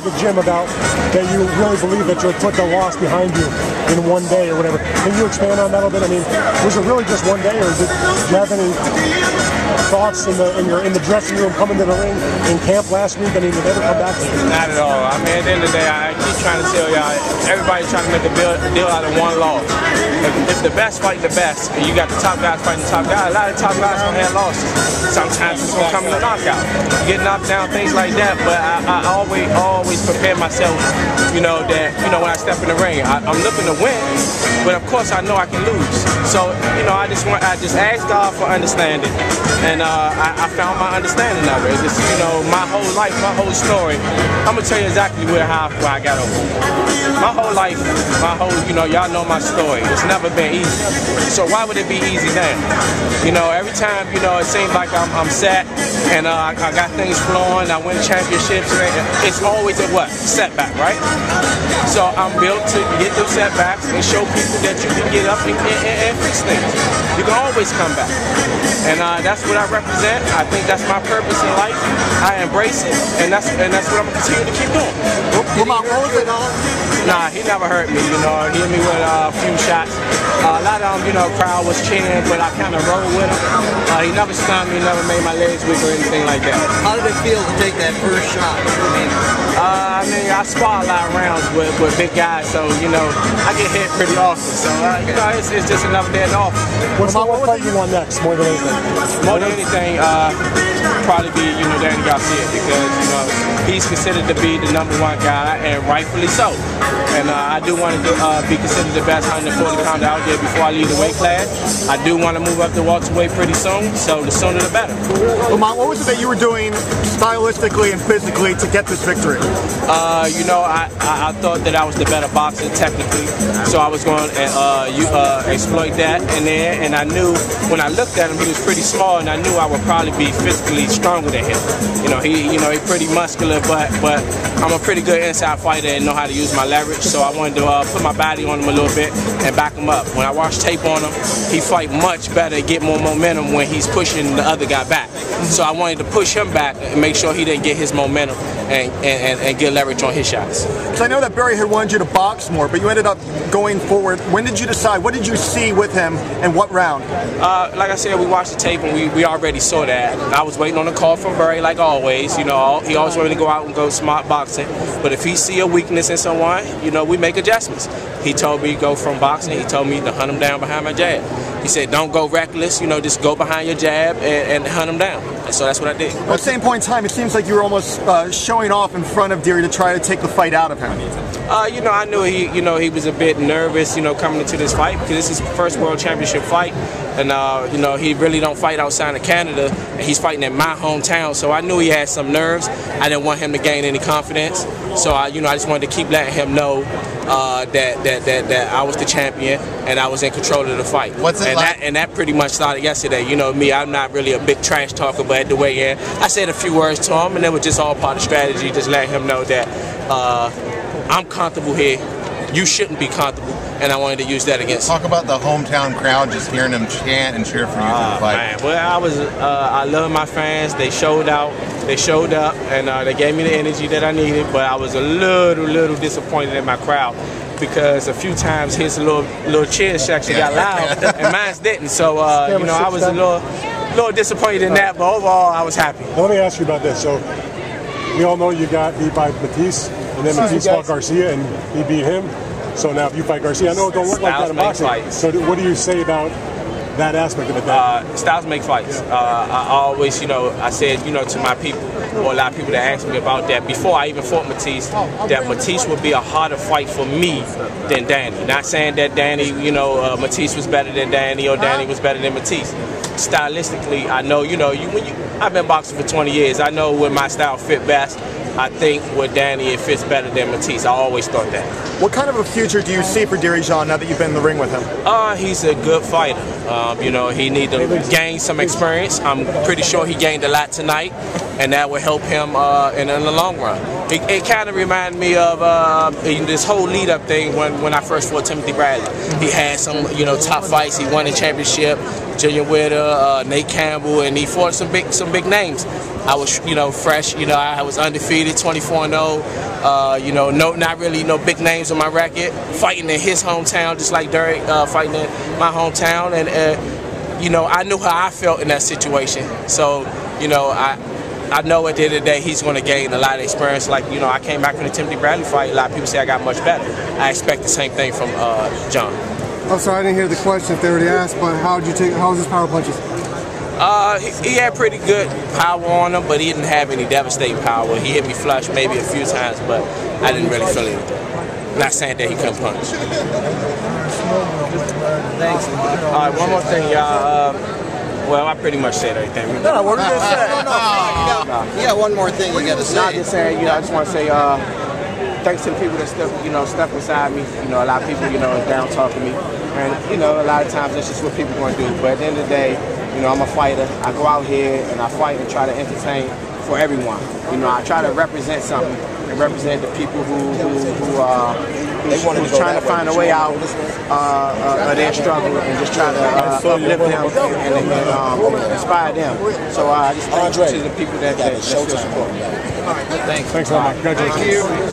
the gym about that you really believe that you'll put the loss behind you in one day or whatever. Can you expand on that a little bit? I mean, was it really just one day, or did you have any thoughts in the dressing room coming to the ring in camp last week? I mean, did they ever come back to you? Not at all. I mean, at the end of the day, I keep trying to tell y'all, everybody's trying to make a deal out of one loss. If the best fight the best, and you got the top guys fighting the top guys, a lot of top guys gonna have losses. Sometimes it's gonna come in a knockout. You get knocked down, things like that. But I always prepare myself, that when I step in the ring, I'm looking to win, but of course I know I can lose. So I just asked God for understanding, and I found my understanding of it. It's just, my whole life, my whole story. I'm gonna tell you exactly how I got over. My whole life, y'all know my story. It's never been easy. So why would it be easy now? Every time, it seems like I'm set and I got things flowing, I win championships, it's always a setback, right? So I'm built to get those setbacks and show people that you can get up and fix things. You can always come back. And that's what I represent. I think that's my purpose in life. I embrace it, and that's what I'm gonna continue to keep doing. Lamont, what was it all? Nah, he never hurt me, He hit me with a few shots. A lot of them, crowd was cheering, but I kind of rolled with him. He never stunned me, never made my legs weak or anything like that. How did it feel to take that first shot? I spar a lot of rounds with big guys, so, I get hit pretty often. So, it's just another day in the office. What fight you want next, more than anything? More than anything, probably be, Danny Garcia, because, he's considered to be the #1 guy, and rightfully so. And I do want to be considered the best 140-pounder out there before I leave the weight class. I do want to move up to welterweight pretty soon, so the sooner the better. Lamont, what was it that you were doing stylistically and physically to get this victory? I thought that I was the better boxer technically, so I was going to exploit that in there, and I knew when I looked at him, he was pretty small, and I knew I would probably be physically stronger than him. He's pretty muscular, but I'm a pretty good inside fighter and know how to use my leverage, so I wanted to put my body on him a little bit and back him up. When I watch tape on him, he fight much better, get more momentum when he's pushing the other guy back. So I wanted to push him back and make sure he didn't get his momentum and get leverage on his shots. Because I know that Barry had wanted you to box more, but you ended up going forward. When did you decide? What did you see with him, and what round? Like I said, we watched the tape and we already saw that. I was waiting on a call from Barry, like always. He always wanted to go out and go smart boxing. But if he see a weakness in someone, we make adjustments. He told me to go from boxing. He told me to hunt him down behind my jab. He said, don't go reckless, just go behind your jab and hunt him down. And so that's what I did. At the same point in time, it seems like you were almost showing off in front of Dierry to try to take the fight out of him. I knew he was a bit nervous, coming into this fight, because this is his first world championship fight. And, he really don't fight outside of Canada, and he's fighting in my hometown, so I knew he had some nerves. I didn't want him to gain any confidence, so I just wanted to keep letting him know that I was the champion and I was in control of the fight. What's it like? And that pretty much started yesterday. Me, I'm not really a big trash talker, but at the weigh in, I said a few words to him, and it was just all part of strategy, just letting him know that I'm comfortable here. You shouldn't be comfortable, and I wanted to use that against him. Talk about the hometown crowd, just hearing them chant and cheer for you for the fight. Man. Well, I love my fans. They showed out, they showed up, and they gave me the energy that I needed. But I was a little disappointed in my crowd, because a few times his little cheer section got loud and mine didn't. So I was a little disappointed in that, but overall I was happy. Let me ask you about this. So we all know you got beat by Matisse, and then Matisse fought Garcia, and he beat him. So now if you fight Garcia, I know it don't look like that in boxing. Fights. So what do you say about that aspect of it? Styles make fights. I always, I said, to my people, or a lot of people that asked me about that before I even fought Matisse, that Matisse would be a harder fight for me than Danny. Not saying that Danny, Matisse was better than Danny or Danny was better than Matisse. Stylistically, I know, I've been boxing for 20 years. I know when my style fit best. I think with Danny, it fits better than Matisse. I always thought that. What kind of a future do you see for Dierry Jean now that you've been in the ring with him? He's a good fighter. You know, he need to gain some experience. I'm pretty sure he gained a lot tonight, and that will help him in the long run. It kind of reminded me of this whole lead-up thing when I first fought Timothy Bradley. He had some, you know, top fights. He won the championship. Junior Witter, Nate Campbell, and he fought some big names. I was, you know, fresh. You know, I was undefeated, 24-0. You know, not really no big names on my record. Fighting in his hometown, just like Dierry fighting in my hometown, and you know, I knew how I felt in that situation. So, you know, I know at the end of the day he's going to gain a lot of experience. Like, you know, I came back from the Timothy Bradley fight. A lot of people say I got much better. I expect the same thing from John. I'm sorry, I didn't hear the question if they already asked, but how was his power punches? He had pretty good power on him, but he didn't have any devastating power. He hit me flush maybe a few times, but I didn't really feel anything. Not saying that he couldn't punch. Thanks. All right, one more thing, y'all. Well, I pretty much said everything. No, what did you say? Yeah, one more thing you got to say. No, just saying, you know, I just want to say thanks to the people that stuck beside me. You know, a lot of people, you know, down talking me, and you know, a lot of times that's just what people going to do. But at the end of the day, you know, I'm a fighter. I go out here and I fight and try to entertain for everyone. You know, I try to represent something and represent the people who's trying to find a way out of their struggle and just try to uplift them and inspire them. So I just thank you to the people that show support. Thanks a lot. Congratulations.